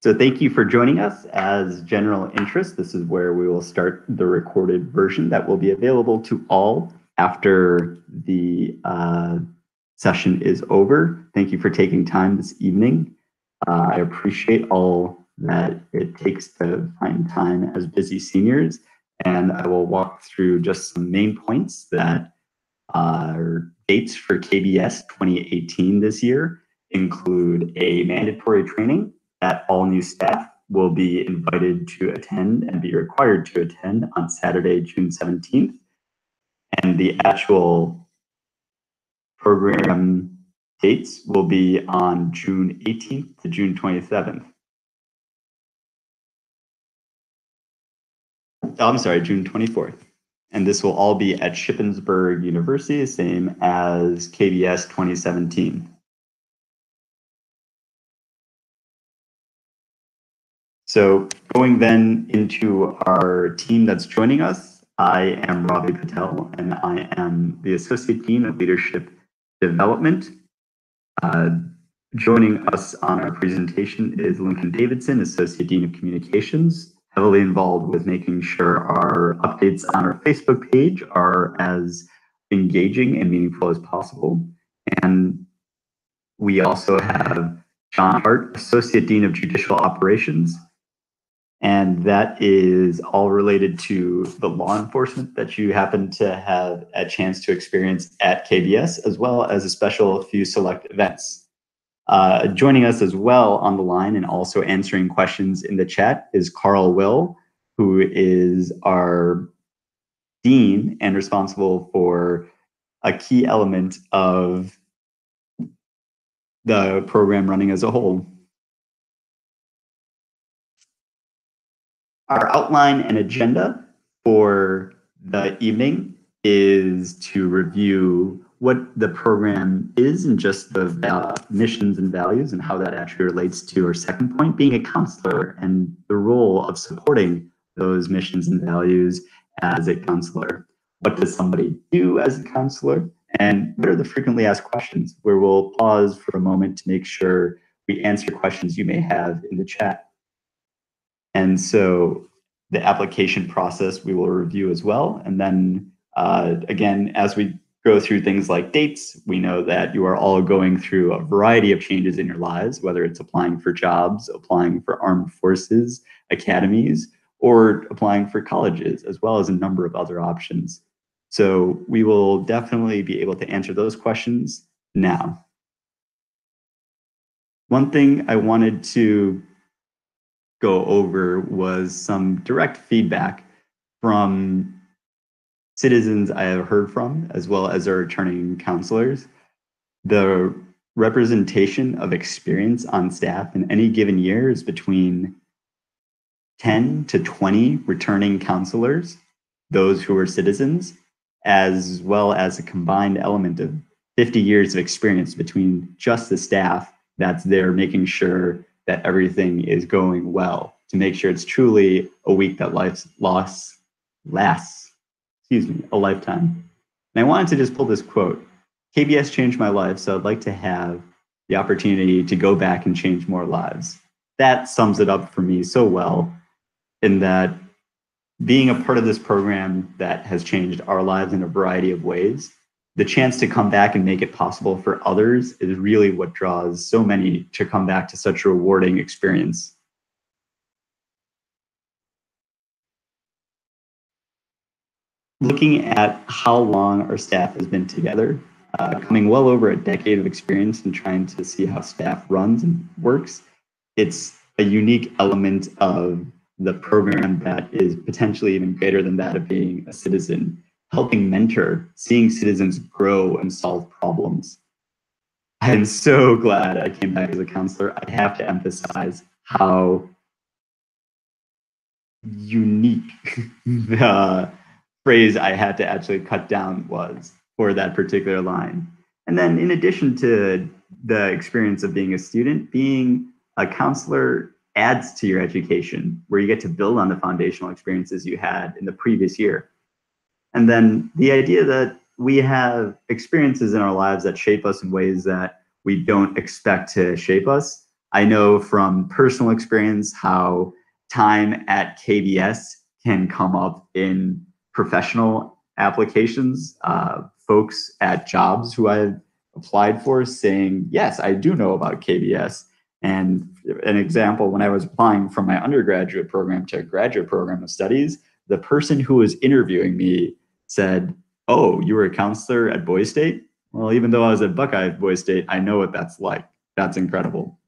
So thank you for joining us. As general interest, this is where we will start the recorded version that will be available to all after the session is over. Thank you for taking time this evening. I appreciate all that it takes to find time as busy seniors, and I will walk through just some main points that are dates for KBS 2018 this year include a mandatory training that all new staff will be invited to attend and be required to attend on Saturday, June 17th. And the actual program dates will be on June 18th to June 27th. Oh, I'm sorry, June 24th. And this will all be at Shippensburg University, same as KBS 2017. So going then into our team that's joining us, I am Ravi Patel, and I am the Associate Dean of Leadership Development. Joining us on our presentation is Lincoln Davidson, Associate Dean of Communications, heavily involved with making sure our updates on our Facebook page are as engaging and meaningful as possible. And we also have John Hart, Associate Dean of Judicial Operations, and that is all related to the law enforcement that you happen to have a chance to experience at KBS, as well as a special few select events. Joining us as well on the line and also answering questions in the chat is Carl Will, who is our dean and responsible for a key element of the program running as a whole. Our outline and agenda for the evening is to review what the program is and just the missions and values and how that actually relates to our second point, being a counselor and the role of supporting those missions and values as a counselor. What does somebody do as a counselor? And what are the frequently asked questions, where we'll pause for a moment to make sure we answer questions you may have in the chat. And so the application process we will review as well. And then again, as we go through things like dates, we know that you are all going through a variety of changes in your lives, whether it's applying for jobs, applying for armed forces, academies, or applying for colleges, as well as a number of other options. So we will definitely be able to answer those questions now. One thing I wanted to go over was some direct feedback from citizens I have heard from, as well as our returning counselors. The representation of experience on staff in any given year is between 10 to 20 returning counselors, those who are citizens, as well as a combined element of 50 years of experience between just the staff that's there making sure that everything is going well, to make sure it's truly a week that lasts a lifetime. And I wanted to just pull this quote. KBS changed my life, so I'd like to have the opportunity to go back and change more lives. That sums it up for me so well, in that being a part of this program that has changed our lives in a variety of ways, the chance to come back and make it possible for others is really what draws so many to come back to such a rewarding experience. Looking at how long our staff has been together, coming well over a decade of experience in trying to see how staff runs and works, it's a unique element of the program that is potentially even greater than that of being a citizen. Helping mentor, seeing citizens grow and solve problems. I'm so glad I came back as a counselor. I have to emphasize how unique the phrase I had to actually cut down was for that particular line. And then in addition to the experience of being a student, being a counselor adds to your education, where you get to build on the foundational experiences you had in the previous year. And then the idea that we have experiences in our lives that shape us in ways that we don't expect to shape us. I know from personal experience how time at KBS can come up in professional applications. Folks at jobs who I've applied for saying, yes, I do know about KBS. And an example, when I was applying from my undergraduate program to a graduate program of studies, the person who was interviewing me said, oh, you were a counselor at Boise State? Well, even though I was at Buckeye at Boise State, I know what that's like. That's incredible.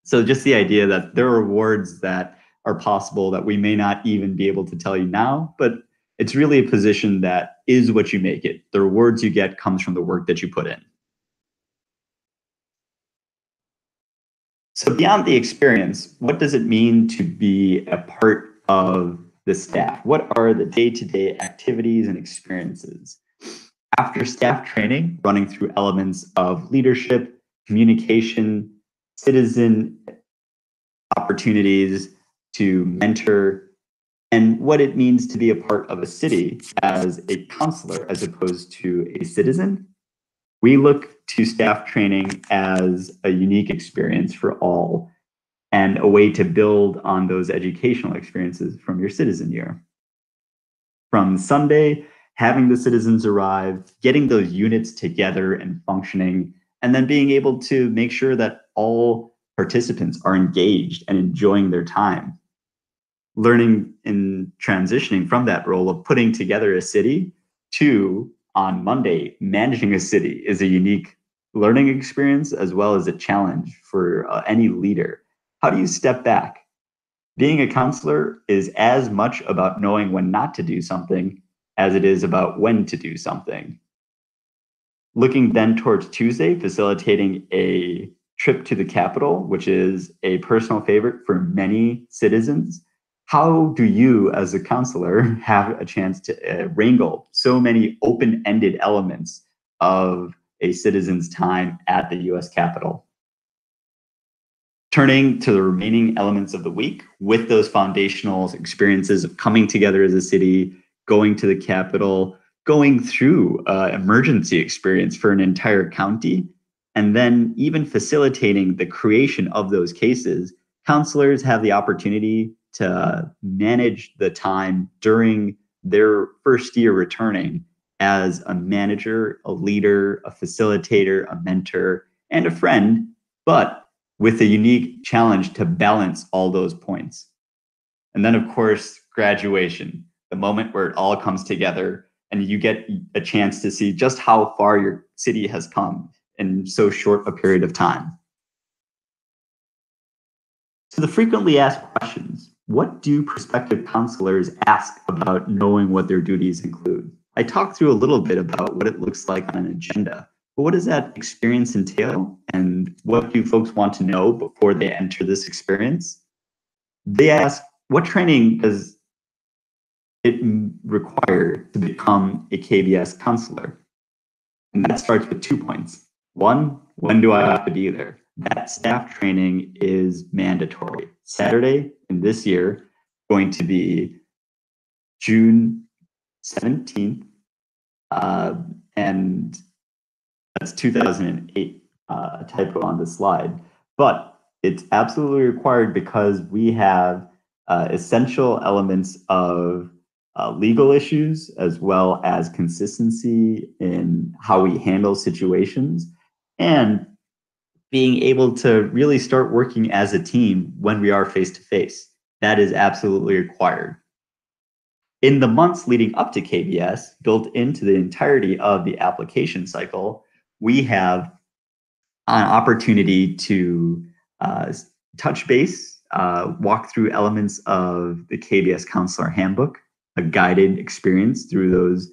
So just the idea that there are rewards that are possible that we may not even be able to tell you now, but it's really a position that is what you make it. The rewards you get comes from the work that you put in. So beyond the experience, what does it mean to be a part of the staff? What are the day-to-day activities and experiences? After staff training, running through elements of leadership, communication, citizen opportunities to mentor, and what it means to be a part of a city as a counselor as opposed to a citizen, we look to staff training as a unique experience for all and a way to build on those educational experiences from your citizen year. From Sunday, having the citizens arrive, getting those units together and functioning, and then being able to make sure that all participants are engaged and enjoying their time. Learning and transitioning from that role of putting together a city to, on Monday, managing a city is a unique learning experience as well as a challenge for any leader. How do you step back? Being a counselor is as much about knowing when not to do something as it is about when to do something. Looking then towards Tuesday, facilitating a trip to the Capitol, which is a personal favorite for many citizens. How do you, as a counselor, have a chance to wrangle so many open-ended elements of a citizen's time at the US Capitol? Turning to the remaining elements of the week with those foundational experiences of coming together as a city, going to the Capitol, going through emergency experience for an entire county, and then even facilitating the creation of those cases, counselors have the opportunity to manage the time during their first year returning as a manager, a leader, a facilitator, a mentor, and a friend, but with a unique challenge to balance all those points. And then, of course, graduation, the moment where it all comes together and you get a chance to see just how far your city has come in so short a period of time. So the frequently asked questions, what do prospective counselors ask about knowing what their duties include? I talked through a little bit about what it looks like on an agenda, but what does that experience entail? And what do folks want to know before they enter this experience? They ask, what training does it require to become a KBS counselor? And that starts with 2 points. One, when do I have to be there? That staff training is mandatory. Saturday in this year, going to be June 17th, and that's 2008, typo on the slide. But it's absolutely required because we have essential elements of legal issues as well as consistency in how we handle situations and being able to really start working as a team when we are face to face. That is absolutely required. In the months leading up to KBS, built into the entirety of the application cycle, we have an opportunity to touch base, walk through elements of the KBS Counselor Handbook, a guided experience through those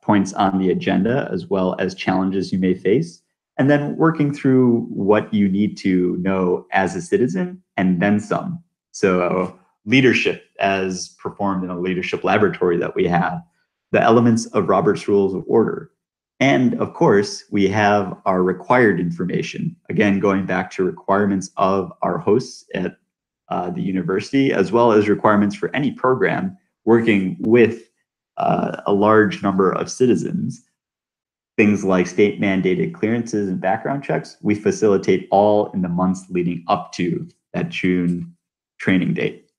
points on the agenda, as well as challenges you may face, and then working through what you need to know as a citizen, and then some. So leadership as performed in a leadership laboratory that we have, the elements of Robert's Rules of Order, and of course, we have our required information, again, going back to requirements of our hosts at the university, as well as requirements for any program working with a large number of citizens. Things like state mandated clearances and background checks, we facilitate all in the months leading up to that June training date.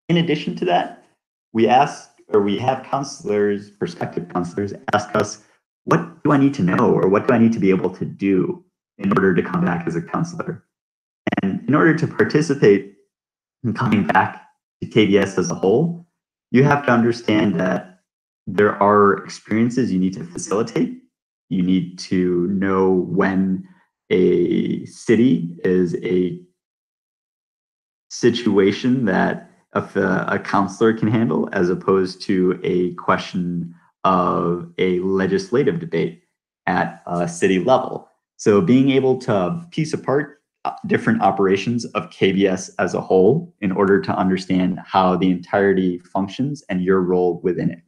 In addition to that, we have counselors, prospective counselors, ask us, what do I need to know or what do I need to be able to do in order to come back as a counselor? And in order to participate in coming back to KBS as a whole, you have to understand that there are experiences you need to facilitate. You need to know when a city is a situation that a counselor can handle, as opposed to a question of a legislative debate at a city level. So being able to piece apart different operations of KBS as a whole in order to understand how the entirety functions and your role within it.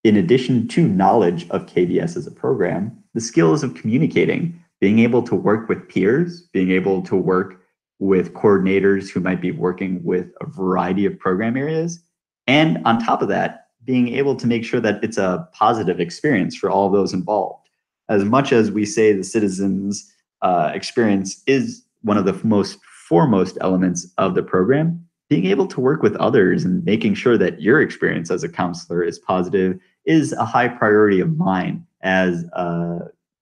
In addition to knowledge of KBS as a program, the skills of communicating, being able to work with peers, being able to work with coordinators who might be working with a variety of program areas, and on top of that, being able to make sure that it's a positive experience for all those involved. As much as we say the citizens' experience is one of the most foremost elements of the program, being able to work with others and making sure that your experience as a counselor is positive is a high priority of mine as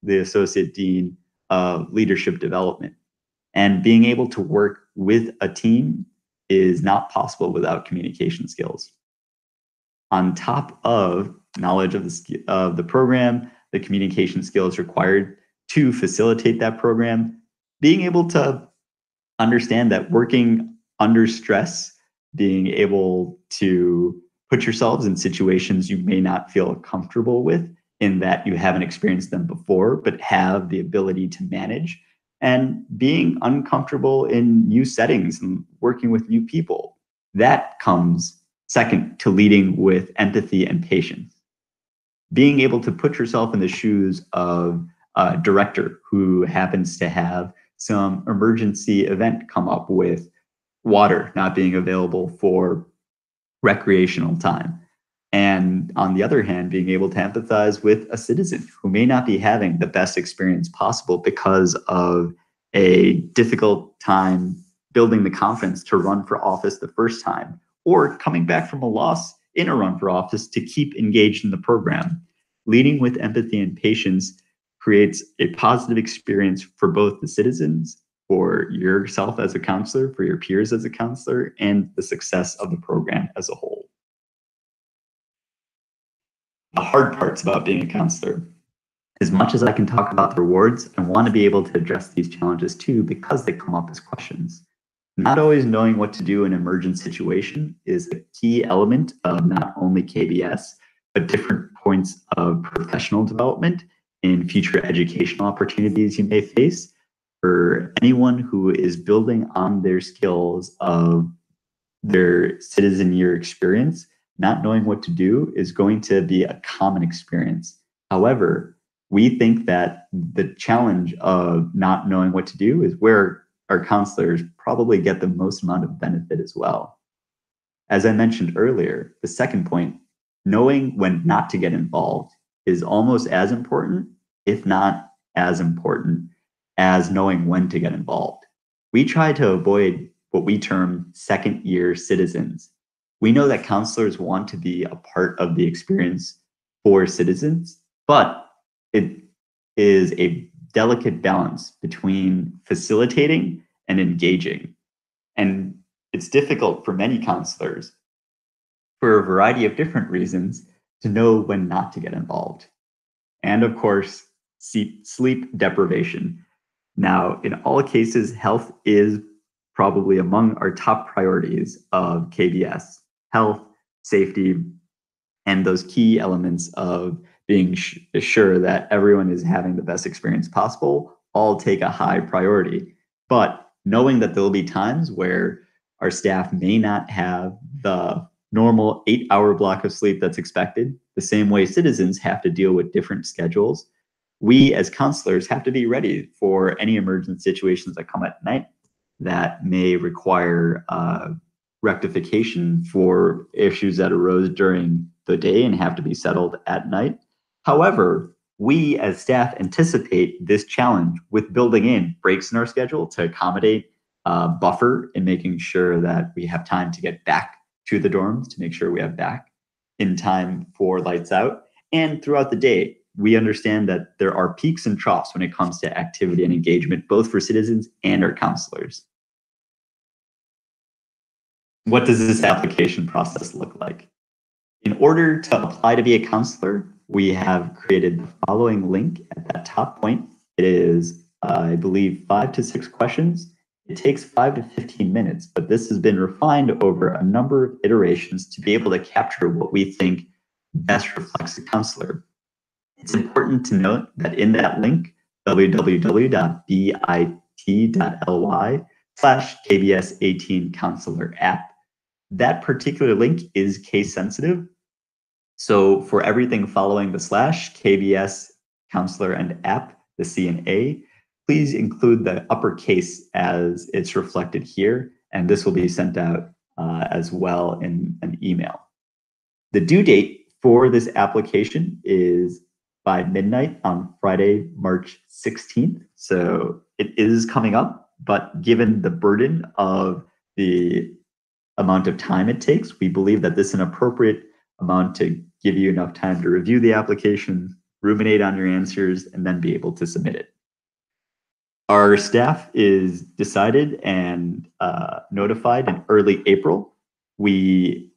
the Associate Dean of Leadership Development. And being able to work with a team is not possible without communication skills. On top of knowledge of the program, the communication skills required to facilitate that program, being able to understand that working under stress, being able to put yourselves in situations you may not feel comfortable with, in that you haven't experienced them before, but have the ability to manage, and being uncomfortable in new settings and working with new people. That comes second to leading with empathy and patience. Being able to put yourself in the shoes of a director who happens to have some emergency event come up with water not being available for recreational time. And on the other hand, being able to empathize with a citizen who may not be having the best experience possible because of a difficult time building the confidence to run for office the first time, or coming back from a loss in a run for office to keep engaged in the program. Leading with empathy and patience creates a positive experience for both the citizens, for yourself as a counselor, for your peers as a counselor, and the success of the program as a whole. The hard parts about being a counselor. As much as I can talk about the rewards, I want to be able to address these challenges too, because they come up as questions. Not always knowing what to do in an emergent situation is a key element of not only KBS, but different points of professional development in future educational opportunities you may face. For anyone who is building on their skills of their citizen year experience, not knowing what to do is going to be a common experience. However, we think that the challenge of not knowing what to do is where our counselors probably get the most amount of benefit as well. As I mentioned earlier, the second point, knowing when not to get involved, is almost as important, if not as important, as knowing when to get involved. We try to avoid what we term second year citizens. We know that counselors want to be a part of the experience for citizens, but it is a delicate balance between facilitating and engaging. And it's difficult for many counselors, for a variety of different reasons, to know when not to get involved. And of course, sleep deprivation. Now, in all cases, health is probably among our top priorities of KBS. Health, safety, and those key elements of being sure that everyone is having the best experience possible all take a high priority. But knowing that there'll be times where our staff may not have the normal 8-hour block of sleep that's expected, the same way citizens have to deal with different schedules, we as counselors have to be ready for any emergent situations that come at night that may require rectification for issues that arose during the day and have to be settled at night. However, we as staff anticipate this challenge with building in breaks in our schedule to accommodate buffer in making sure that we have time to get back to the dorms, to make sure we have back in time for lights out. And throughout the day, we understand that there are peaks and troughs when it comes to activity and engagement, both for citizens and our counselors. What does this application process look like? In order to apply to be a counselor, we have created the following link at that top point. It is, I believe, 5 to 6 questions. It takes 5 to 15 minutes, but this has been refined over a number of iterations to be able to capture what we think best reflects a counselor. It's important to note that in that link, www.bit.ly/KBS18 counselor app, that particular link is case sensitive. So for everything following the slash KBS counselor and app, the C and A, please include the uppercase as it's reflected here, and this will be sent out as well in an email. The due date for this application is by midnight on Friday, March 16th. So it is coming up, but given the burden of the amount of time it takes, we believe that this is an appropriate amount to give you enough time to review the application, ruminate on your answers, and then be able to submit it. Our staff is decided and notified in early April. We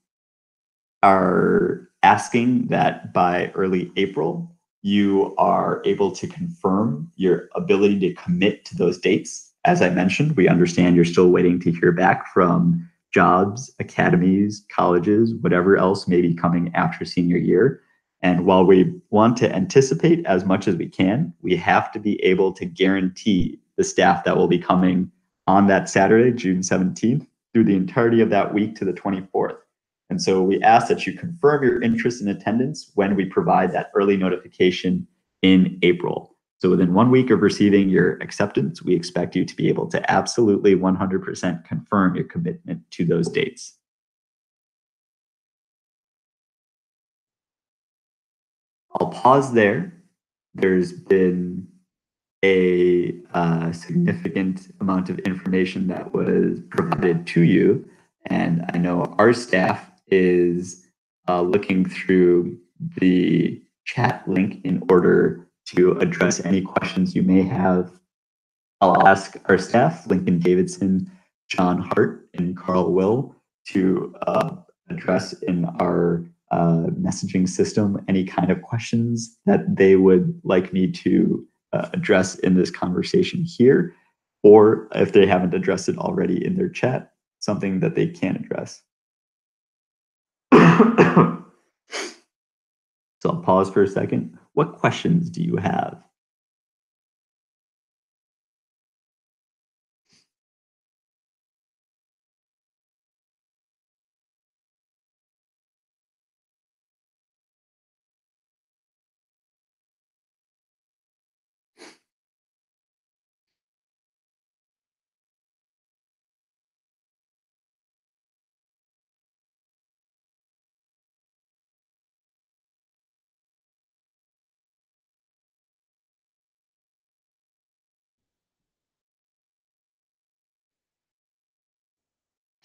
are asking that by early April, you are able to confirm your ability to commit to those dates. As I mentioned, we understand you're still waiting to hear back from jobs, academies, colleges, whatever else may be coming after senior year. And while we want to anticipate as much as we can, we have to be able to guarantee the staff that will be coming on that Saturday, June 17th, through the entirety of that week to the 24th. And so we ask that you confirm your interest in attendance when we provide that early notification in April. So within 1 week of receiving your acceptance, we expect you to be able to absolutely 100% confirm your commitment to those dates. I'll pause there. There's been a significant amount of information that was provided to you. And I know our staff is looking through the chat link in order to address any questions you may have. I'll ask our staff, Lincoln Davidson, John Hart, and Carl Will, to address in our messaging system any kind of questions that they would like me to address in this conversation here, or if they haven't addressed it already in their chat, something that they can address. So I'll pause for a second. What questions do you have?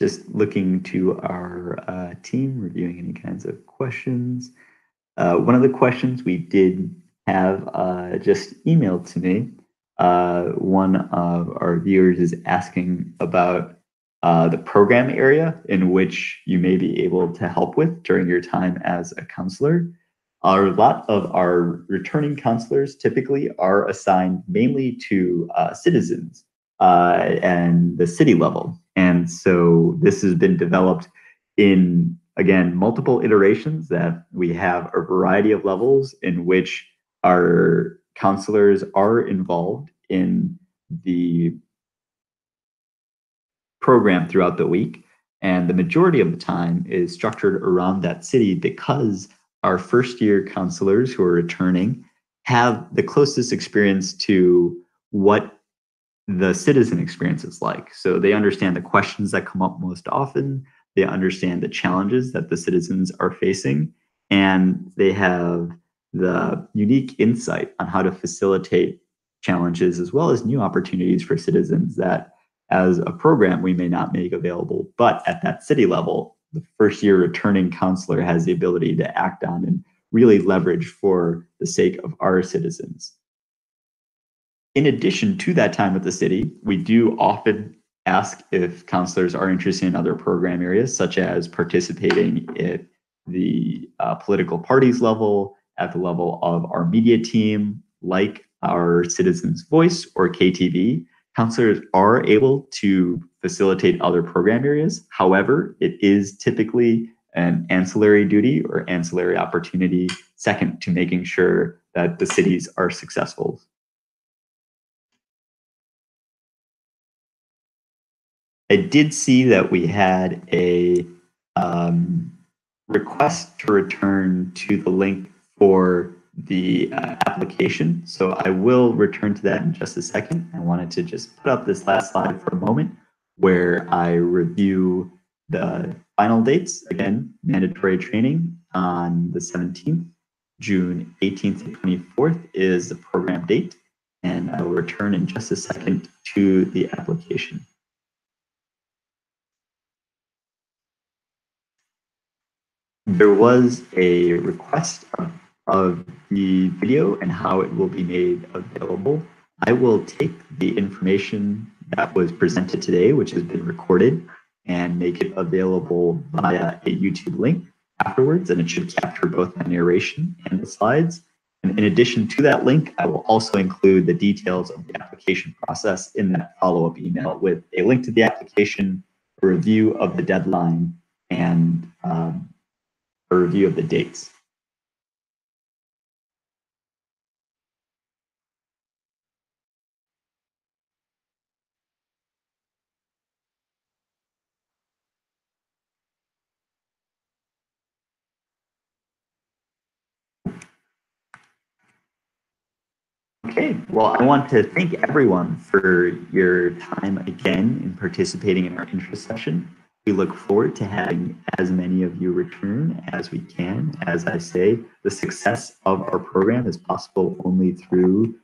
Just looking to our team, reviewing any kinds of questions. One of the questions we did have just emailed to me. One of our viewers is asking about the program area in which you may be able to help with during your time as a counselor. A lot of our returning counselors typically are assigned mainly to citizens and the city level. And so this has been developed in, again, multiple iterations that we have a variety of levels in which our counselors are involved in the program throughout the week. And the majority of the time is structured around that city because our first year counselors who are returning have the closest experience to what the citizen experience is like. So they understand the questions that come up most often. They understand the challenges that the citizens are facing. and they have the unique insight on how to facilitate challenges as well as new opportunities for citizens that as a program we may not make available, but at that city level, the first year returning counselor has the ability to act on and really leverage for the sake of our citizens. In addition to that time at the city, we do often ask if counselors are interested in other program areas, such as participating at the political parties level, at the level of our media team, like our Citizens Voice or KTV. Counselors are able to facilitate other program areas. However, it is typically an ancillary duty or ancillary opportunity, second to making sure that the cities are successful. I did see that we had a um, request to return to the link for the application. So I will return to that in just a second. I wanted to just put up this last slide for a moment where I review the final dates. Again, mandatory training on the 17th, June 18th to 24th is the program date. And I will return in just a second to the application. There was a request of the video and how it will be made available. I will take the information that was presented today, which has been recorded, and make it available via a YouTube link afterwards, and it should capture both the narration and the slides. And in addition to that link, I will also include the details of the application process in that follow-up email with a link to the application, a review of the deadline, and a review of the dates. Okay, well, I want to thank everyone for your time again in participating in our intro session. We look forward to having as many of you return as we can. As I say, the success of our program is possible only through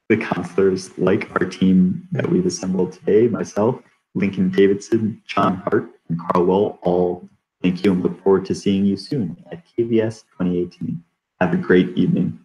the counselors like our team that we've assembled today, myself, Lincoln Davidson, John Hart, and Carl Well. All thank you and look forward to seeing you soon at KVS 2018. Have a great evening.